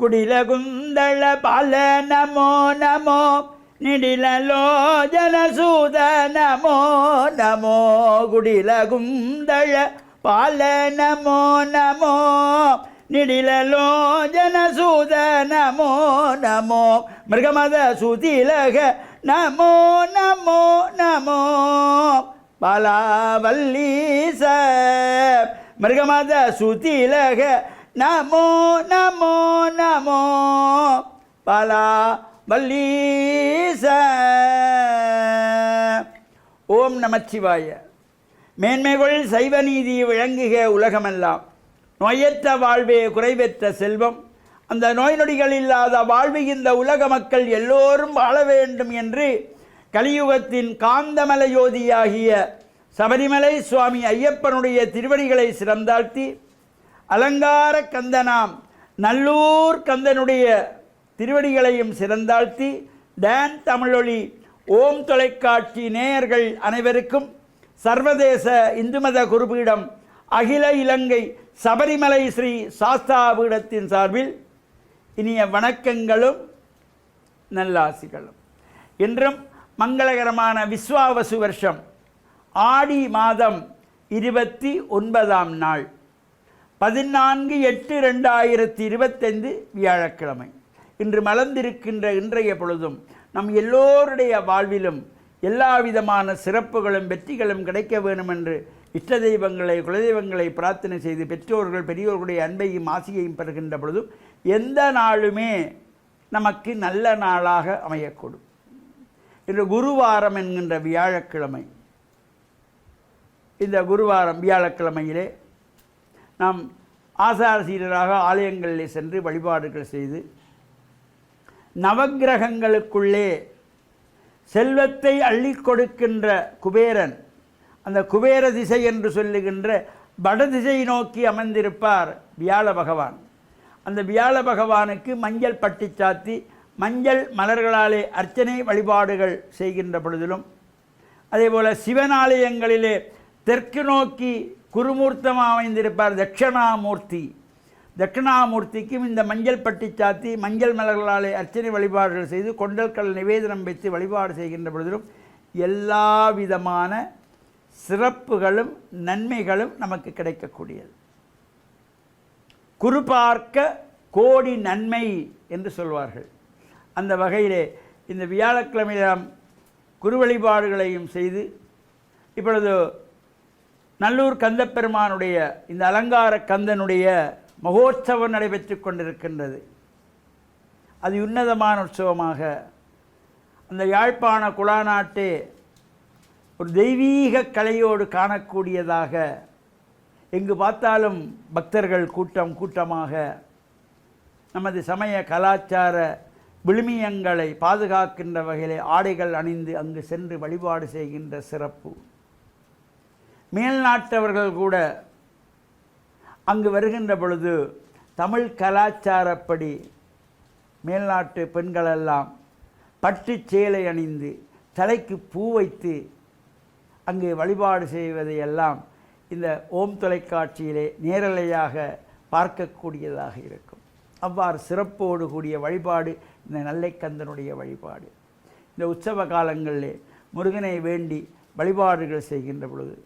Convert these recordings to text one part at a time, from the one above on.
குடிலகுந்தள பால நமோ நமோ நிடிலலோஜன சூத நமோ நமோ குடிலகுந்தள பால நமோ நமோ நிடிலலோஜன சூத நமோ நமோ மிருகமத சுதிலக நமோ நமோ நமோ பாலாவல்லீச மிருகமத சுதிலக நமோ நமோ நமோ பாலாவல்லீச. ஓம் நமச்சிவாய. மேன்மைகள் சைவ நீதி விளங்குக உலகமெல்லாம். நோயற்ற வாழ்வே குறைவற்ற செல்வம். அந்த நோய் நொடிகள் இல்லாத வாழ்வு இந்த உலக மக்கள் எல்லோரும் வாழ வேண்டும் என்று கலியுகத்தின் காந்தமல யோதியாகிய சபரிமலை சுவாமி ஐயப்பனுடைய திருவடிகளை சிறந்தாழ்த்தி, அலங்கார கந்தனாம் நல்லூர் கந்தனுடைய திருவடிகளையும் சிறந்தாழ்த்தி, டான் தமிழொலி ஓம் தொலைக்காட்சி நேயர்கள் அனைவருக்கும் சர்வதேச இந்து மத குருபீடம் அகில இலங்கை சபரிமலை ஸ்ரீ சாஸ்தா பீடத்தின் சார்பில் இனிய வணக்கங்களும் நல்லாசிகளும். இன்றும் மங்களகரமான விஸ்வாவசு வருஷம் ஆடி மாதம் 29ஆம் நாள் 14/8/2025 வியாழக்கிழமை. இன்று மலர்ந்திருக்கின்ற இன்றைய பொழுதும் நம் எல்லோருடைய வாழ்விலும் எல்லா விதமான சிறப்புகளும் வெற்றிகளும் கிடைக்க வேண்டும் என்று இஷ்ட தெய்வங்களை குலதெய்வங்களை பிரார்த்தனை செய்து பெற்றோர்கள் பெரியோர்களுடைய அன்பையும் ஆசியையும் பெறுகின்ற பொழுதும் எந்த நாளுமே நமக்கு நல்ல நாளாக அமையக்கூடும். இன்று குருவாரம் என்கின்ற வியாழக்கிழமை. இந்த குருவாரம் வியாழக்கிழமையிலே நாம் ஆசார சீரராக ஆலயங்களில் சென்று வழிபாடுகள் செய்து நவக்கிரகங்களுக்குள்ளே செல்வத்தை அள்ளி கொடுக்கின்ற குபேரன், அந்த குபேர திசை என்று சொல்லுகின்ற வடதிசை நோக்கி அமர்ந்திருப்பார் வியாழ பகவான். அந்த வியாழ பகவானுக்கு மஞ்சள் பட்டி சாத்தி மஞ்சள் மலர்களாலே அர்ச்சனை வழிபாடுகள் செய்கின்ற பொழுதிலும், அதேபோல் சிவனாலயங்களிலே தெற்கு நோக்கி குருமூர்த்தமாக அமைந்திருப்பார் தட்சிணாமூர்த்தி. தட்சிணாமூர்த்திக்கும் இந்த மஞ்சள் பட்டி சாத்தி மஞ்சள் மலர்களாலே அர்ச்சனை வழிபாடுகள் செய்து கொண்டல்கள் நிவேதனம் வைத்து வழிபாடு செய்கின்ற பொழுதிலும் எல்லா விதமான சிறப்புகளும் நன்மைகளும் நமக்கு கிடைக்கக்கூடியது. குரு பார்க்க கோடி நன்மை என்று சொல்வார்கள். அந்த வகையிலே இந்த வியாழக்கிழமையில் நாம் குரு வழிபாடுகளையும் செய்து இப்பொழுது நல்லூர் கந்தப்பெருமானுடைய இந்த அலங்கார கந்தனுடைய மகோற்சவம் நடைபெற்று கொண்டிருக்கின்றது. அது உன்னதமான உற்சவமாக அந்த யாழ்ப்பாண குழாநாட்டே ஒரு தெய்வீக கலையோடு காணக்கூடியதாக, எங்கு பார்த்தாலும் பக்தர்கள் கூட்டம் கூட்டமாக நமது சமய கலாச்சார விழுமியங்களை பாதுகாக்கின்ற வகையிலே ஆடைகள் அணிந்து அங்கு சென்று வழிபாடு செய்கின்ற சிறப்பு. மேல்நாட்டவர்கள் கூட அங்கு வருகின்ற பொழுது தமிழ் கலாச்சாரப்படி மேல்நாட்டு பெண்களெல்லாம் பட்டு சேலை அணிந்து தலைக்கு பூ வைத்து அங்கே வழிபாடு செய்வதையெல்லாம் இந்த ஓம் தொலைக்காட்சியிலே நேரலையாக பார்க்கக்கூடியதாக இருக்கும். அவ்வாறு சிறப்போடு கூடிய வழிபாடு இந்த நல்லைக்கந்தனுடைய வழிபாடு. இந்த உற்சவ காலங்களிலே முருகனை வேண்டி வழிபாடுகள் செய்கின்ற பொழுது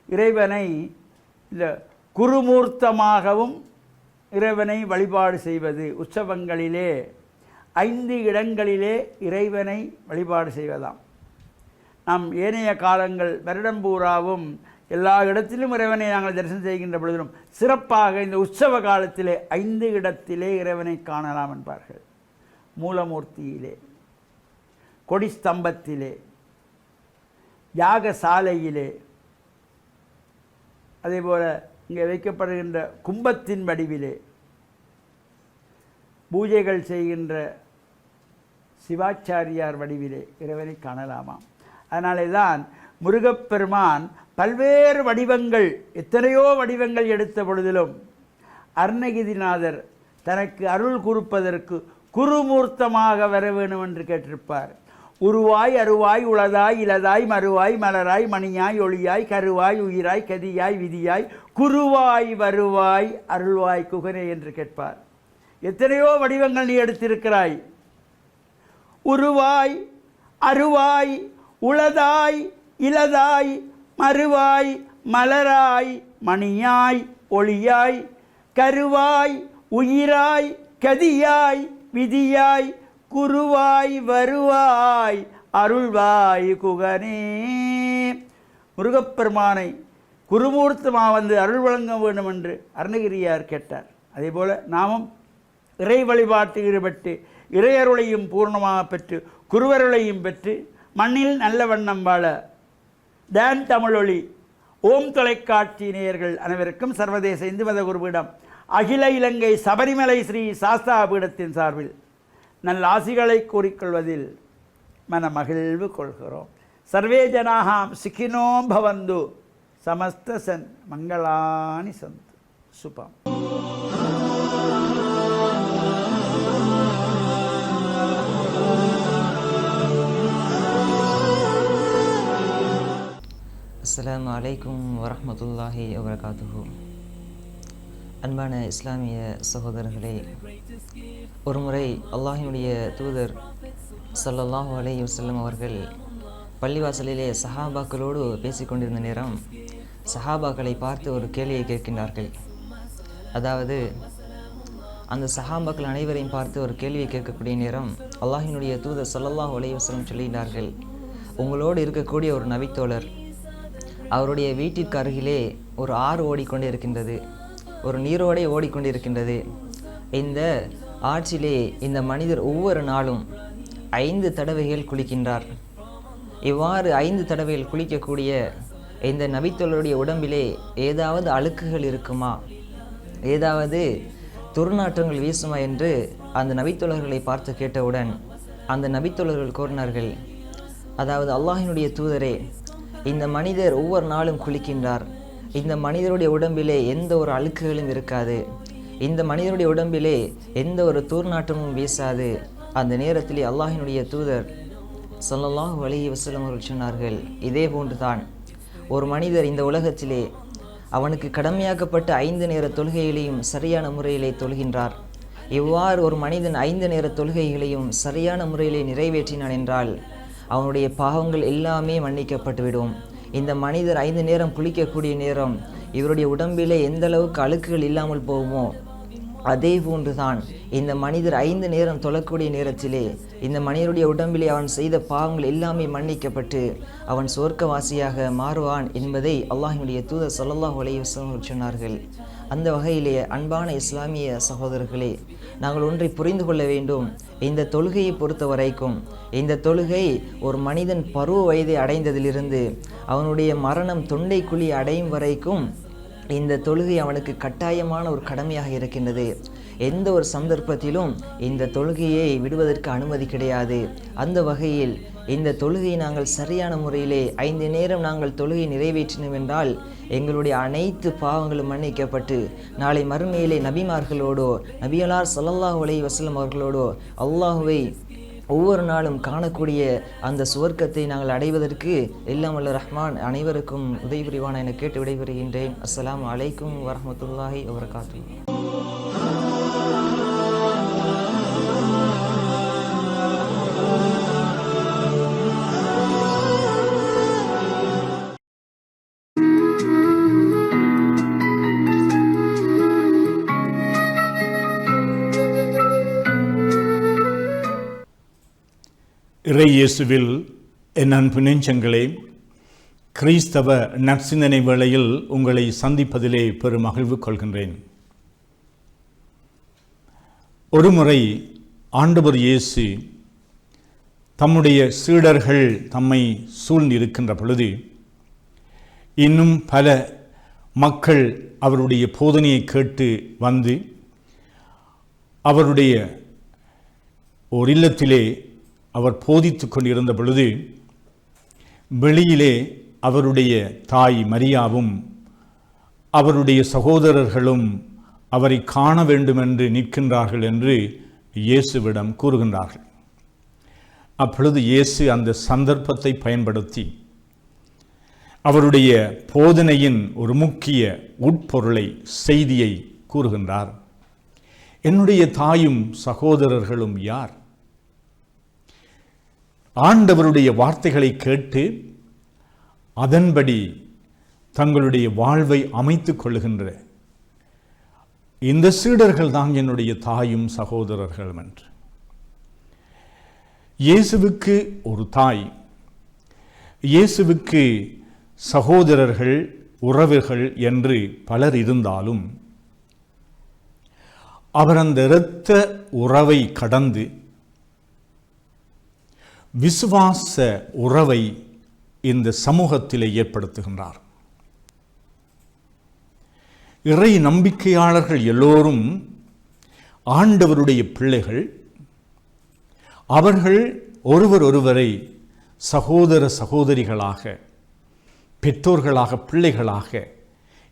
இறைவனை இந்த குருமூர்த்தமாகவும் இறைவனை வழிபாடு செய்வது. உற்சவங்களிலே 5 இடங்களிலே இறைவனை வழிபாடு செய்வதாம். நாம் ஏனைய காலங்கள் வருடம் பூராவும் எல்லா இடத்திலும் இறைவனை நாங்கள் தரிசனம் செய்கின்ற பொழுதிலும் சிறப்பாக இந்த உற்சவ காலத்திலே 5 இடத்திலே இறைவனை காணலாம் என்பார்கள். மூலமூர்த்தியிலே, கொடிஸ்தம்பத்திலே, யாகசாலையிலே, அதேபோல் இங்கே வைக்கப்படுகின்ற கும்பத்தின் வடிவிலே, பூஜைகள் செய்கின்ற சிவாச்சாரியார் வடிவிலே இறைவனை காணலாமாம். அதனாலே தான் முருகப்பெருமான் பல்வேறு வடிவங்கள், எத்தனையோ வடிவங்கள் எடுத்த பொழுதிலும் அருணகிரிநாதர் தனக்கு அருள் குறிப்பதற்கு குருமூர்த்தமாக வர வேண்டும் என்று கேட்டிருப்பார். உருவாய் அருவாய் உளதாய் இலதாய் மறுவாய் மலராய் மணியாய் ஒளியாய் கருவாய் உயிராய் கதியாய் விதியாய் குருவாய் வருவாய் அருள்வாய் குகனே என்று கேட்பார். எத்தனையோ வடிவங்கள் நீ எடுத்திருக்கிறாய். உருவாய், அருவாய், உளதாய், இலதாய், மறுவாய், மலராய், மணியாய், ஒளியாய், கருவாய், உயிராய், கதியாய், விதியாய், குருவாய், வருவாய், அருள்வாய் குகனே. முருகப்பெருமானை குருமூர்த்தமாக வந்து அருள் வழங்க வேண்டும் என்று அருணகிரியார் கேட்டார். அதேபோல் நாமும் இறை வழிபாட்டு ஈடுபட்டு இறையருளையும் பூர்ணமாக பெற்று குருவருளையும் பெற்று மண்ணில் நல்ல வண்ணம் வாழ டான் தமிழொலி ஓம் தொலைக்காட்சி நேயர்கள் அனைவருக்கும் சர்வதேச இந்து மத குருபீடம் அகில இலங்கை சபரிமலை ஸ்ரீ சாஸ்தா பீடத்தின் சார்பில் நல்ல ஆசிகளை கூறிக்கொள்வதில் மன மகிழ்வு கொள்கிறோம். சர்வே ஜனாஹாம் சுகினோ பவந்து சமஸ்த சன் மங்களானி சந்து சுபம். அஸ்ஸலாமு அலைக்கும் வரஹ்மத்துல்லாஹி வபரகாத்துஹு. அன்பான இஸ்லாமிய சகோதரர்களே, ஒருமுறை அல்லாஹ்வினுடைய தூதர் ஸல்லல்லாஹு அலைஹி வஸல்லம் அவர்கள் பள்ளிவாசலிலே சஹாபாக்களோடு பேசிக்கொண்டிருந்த நேரம் சஹாபாக்களை பார்த்து ஒரு கேள்வியை கேட்கின்றார்கள். அதாவது அந்த சஹாபாக்கள் அனைவரையும் பார்த்து ஒரு கேள்வியை கேட்கக்கூடிய நேரம் அல்லாஹ்வினுடைய தூதர் ஸல்லல்லாஹு அலைஹி வஸல்லம் சொல்லுகிறார்கள், உங்களோடு இருக்கக்கூடிய ஒரு நபித்தோழர், அவருடைய வீட்டிற்கு அருகிலே ஒரு ஆறு ஓடிக்கொண்டே இருக்கின்றது, ஒரு நீரோடை ஓடிக்கொண்டு இருக்கின்றது. இந்த ஆற்றிலே இந்த மனிதர் ஒவ்வொரு நாளும் 5 தடவைகள் குளிக்கின்றார். இவ்வாறு 5 தடவைகள் குளிக்கக்கூடிய இந்த நபித்தோழருடைய உடம்பிலே ஏதாவது அழுக்குகள் இருக்குமா, ஏதாவது துர்நாற்றங்கள் வீசுமா என்று அந்த நபித்தோழர்களை பார்த்து கேட்டவுடன் அந்த நபித்தோழர்கள் கூறினார்கள், அதாவது அல்லாஹ்வினுடைய தூதரே, இந்த மனிதர் ஒவ்வொரு நாளும் குளிக்கின்றார், இந்த மனிதருடைய உடம்பிலே எந்த ஒரு அழுக்குகளும் இருக்காது, இந்த மனிதனுடைய உடம்பிலே எந்த ஒரு தூர்நாற்றமும் வீசாது. அந்த நேரத்திலே அல்லாஹ்வினுடைய தூதர் ஸல்லல்லாஹு அலைஹி வஸல்லம் அவர்கள் சொன்னார்கள், இதே போன்றுதான் ஒரு மனிதர் இந்த உலகத்திலே அவனுக்கு கடமையாக்கப்பட்ட 5 நேர தொழுகைகளையும் சரியான முறையிலே தொழுகின்றார். இவ்வாறு ஒரு மனிதன் 5 நேர தொழுகைகளையும் சரியான முறையிலே நிறைவேற்றினான் என்றால் அவனுடைய பாவங்கள் எல்லாமே மன்னிக்கப்பட்டுவிடும். இந்த மனிதர் 5 நேரம் குளிக்கக்கூடிய நேரம் இவருடைய உடம்பிலே எந்த அளவுக்கு அழுக்குகள் இல்லாமல் போகுமோ அதே போன்றுதான் இந்த மனிதர் 5 நேரம் தொழக்கூடிய நேரத்திலே இந்த மனிதருடைய உடம்பிலே அவன் செய்த பாவங்கள் எல்லாமே மன்னிக்கப்பட்டு அவன் சொர்க்கவாசியாக மாறுவான் என்பதை அல்லாஹ்வினுடைய தூதர் ஸல்லல்லாஹு அலைஹி வஸல்லம் சொன்னார்கள். அந்த வகையிலே அன்பான இஸ்லாமிய சகோதரர்களே, நாங்கள் ஒன்றை புரிந்து கொள்ள வேண்டும். இந்த தொழுகையை பொறுத்த வரைக்கும் இந்த தொழுகை ஒரு மனிதன் பருவ வயதை அடைந்ததிலிருந்து அவனுடைய மரணம் தொண்டைக்குழி அடையும் வரைக்கும் இந்த தொழுகை அவனுக்கு கட்டாயமான ஒரு கடமையாக இருக்கின்றது. எந்த ஒரு சந்தர்ப்பத்திலும் இந்த தொழுகையை விடுவதற்கு அனுமதி கிடையாது. அந்த வகையில் இந்த தொழுகையை நாங்கள் சரியான முறையிலே 5 நேரம் நாங்கள் தொழுகை நிறைவேற்றினோம் என்றால் எங்களுடைய அனைத்து பாவங்களும் மன்னிக்கப்பட்டு நாளை மறுமையிலே நபிமார்களோடோ நபியலார் ஸல்லல்லாஹு அலைஹி வஸல்லம் அவர்களோடோ அல்லாஹுவை ஒவ்வொரு நாளும் காணக்கூடிய அந்த சுவர்க்கத்தை நாங்கள் அடைவதற்கு எல்லாம் வல்ல ரஹ்மான் அனைவருக்கும் உதவி புரிவான என கேட்டு விடைபெறுகின்றேன். அஸ்ஸலாமு அலைக்கும் வரஹ்மத்துல்லாஹி வபரகாத்துஹு. இறை இயேசுவில் என் அன்பு நெஞ்சங்களே, கிறிஸ்தவ நற்சிந்தனை வேளையில் உங்களை சந்திப்பதிலே பெரும் மகிழ்வு கொள்கின்றேன். ஒருமுறை ஆண்டவர் இயேசு தம்முடைய சீடர்கள் தம்மை சூழ்ந்திருக்கின்ற பொழுது இன்னும் பல மக்கள் அவருடைய போதனையை கேட்டு வந்து அவருடைய ஒரு இல்லத்திலே அவர் போதித்து கொண்டிருந்த பொழுது வெளியிலே அவருடைய தாய் மரியாவும் அவருடைய சகோதரர்களும் அவரை காண வேண்டுமென்று நிற்கின்றார்கள் என்று இயேசுவிடம் கூறுகின்றார்கள். அப்பொழுது இயேசு அந்த சந்தர்ப்பத்தை பயன்படுத்தி அவருடைய போதனையின் ஒரு முக்கிய உட்பொருளை செய்தியை கூறுகின்றார். என்னுடைய தாயும் சகோதரர்களும் யார்? ஆண்டவருடைய வார்த்தைகளை கேட்டு அதன்படி தங்களுடைய வாழ்வை அமைத்துக் கொள்ளுகின்ற இந்த சீடர்கள் தான் என்னுடைய தாயும் சகோதரர்களும் என்று. இயேசுவுக்கு ஒரு தாய், இயேசுவுக்கு சகோதரர்கள், உறவுகள் என்று பலர் இருந்தாலும் அவர் அந்த இரத்த உறவை கடந்து விசுவாச உறவை இந்த சமூகத்திலே ஏற்படுத்துகின்றார். இறை நம்பிக்கையாளர்கள் எல்லோரும் ஆண்டவருடைய பிள்ளைகள். அவர்கள் ஒருவர் ஒருவரை சகோதர சகோதரிகளாக, பெற்றோர்களாக, பிள்ளைகளாக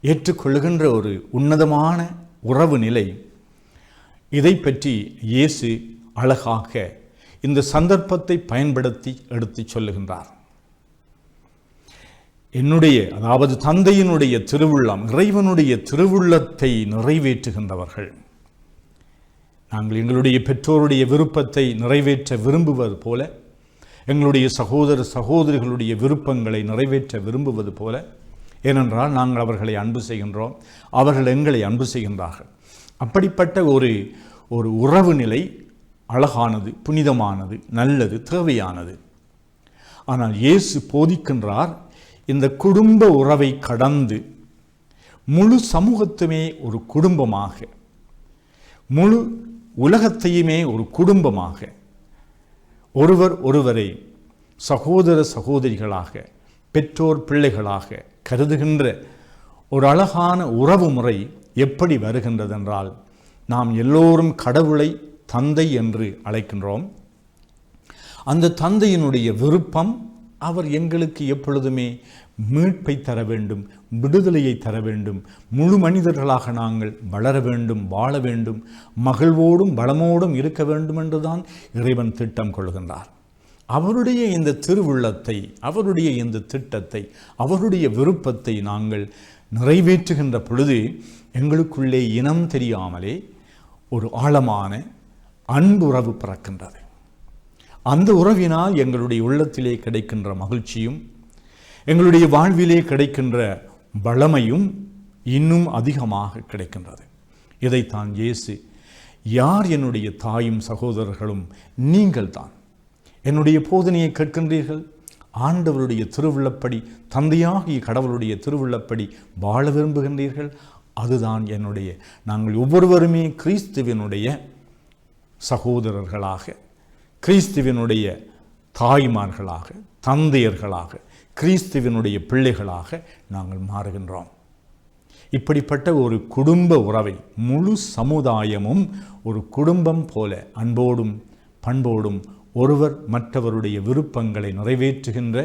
ஏற்றுக்கொள்ளுகின்ற ஒரு உன்னதமான உறவு நிலை. இதை பற்றி இயேசு அழகாக இந்த சந்தர்ப்பத்தை பயன்படுத்தி எடுத்துச் சொல்லுகின்றார். அதாவது தந்தையினுடைய திருவுள்ளம், இறைவனுடைய திருவுள்ளத்தை நிறைவேற்றுகின்றவர்கள். நாங்கள் எங்களுடைய பெற்றோருடைய விருப்பத்தை நிறைவேற்ற விரும்புவது போல, எங்களுடைய சகோதர சகோதரிகளுடைய விருப்பங்களை நிறைவேற்ற விரும்புவது போல, ஏனென்றால் நாங்கள் அவர்களை அன்பு செய்கின்றோம், அவர்கள் எங்களை அன்பு செய்கின்றார்கள். அப்படிப்பட்ட ஒரு உறவு நிலை அழகானது, புனிதமானது, நல்லது, தேவையானது. ஆனால் இயேசு போதிக்கின்றார், இந்த குடும்ப உறவை கடந்து முழு சமூகத்துமே ஒரு குடும்பமாக, முழு உலகத்தையுமே ஒரு குடும்பமாக, ஒருவர் ஒருவரை சகோதர சகோதரிகளாக, பெற்றோர் பிள்ளைகளாக கருதுகின்ற ஒரு அழகான உறவு முறை எப்படி வருகின்றதென்றால், நாம் எல்லோரும் கடவுளை தந்தை என்று அழைக்கின்றோம். அந்த தந்தையினுடைய விருப்பம், அவர் எங்களுக்கு எப்பொழுதுமே மீட்பை தர வேண்டும், விடுதலையை தர வேண்டும், முழு மனிதர்களாக நாங்கள் வளர வேண்டும், வாழ வேண்டும், மகிழ்வோடும் வளமோடும் இருக்க வேண்டும் என்றுதான் இறைவன் திட்டம் கொள்கின்றார். அவருடைய இந்த திருவுள்ளத்தை, அவருடைய இந்த திட்டத்தை, அவருடைய விருப்பத்தை நாங்கள் நிறைவேற்றுகின்ற பொழுது எங்களுக்குள்ளே இனம் தெரியாமலே ஒரு ஆழமான அன்புறவு பிறக்கின்றது. அந்த உறவினால் எங்களுடைய உள்ளத்திலே கிடைக்கின்ற மகிழ்ச்சியும், எங்களுடைய வாழ்விலே கிடைக்கின்ற வளமையும் இன்னும் அதிகமாக கிடைக்கின்றது. இதைத்தான் இயேசு, யார் என்னுடைய தாயும் சகோதரர்களும்? நீங்கள் தான். என்னுடைய போதனையை கேட்கின்றீர்கள், ஆண்டவருடைய திருவுள்ளப்படி, தந்தையாகிய கடவுளுடைய திருவுள்ளப்படி வாழ விரும்புகின்றீர்கள், அதுதான் என்னுடைய. நாங்கள் ஒவ்வொருவருமே கிறிஸ்துவினுடைய சகோதரர்களாக, கிறிஸ்துவினுடைய தாய்மார்களாக, தந்தையர்களாக, கிறிஸ்துவினுடைய பிள்ளைகளாக நாங்கள் மாறுகின்றோம். இப்படிப்பட்ட ஒரு குடும்ப உறவை முழு சமுதாயமும் ஒரு குடும்பம் போல அன்போடும் பண்போடும் ஒருவர் மற்றவருடைய விருப்பங்களை நிறைவேற்றுகின்ற,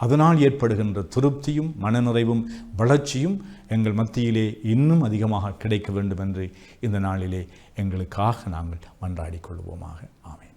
அதனால் ஏற்படுகின்ற திருப்தியும் மனநிறைவும் வளர்ச்சியும் எங்கள் மத்தியிலே இன்னும் அதிகமாக கிடைக்க வேண்டும் என்று இந்த நாளிலே எங்களுக்காக நாங்கள் மன்றாடிக் கொள்வோமாக. ஆமென்.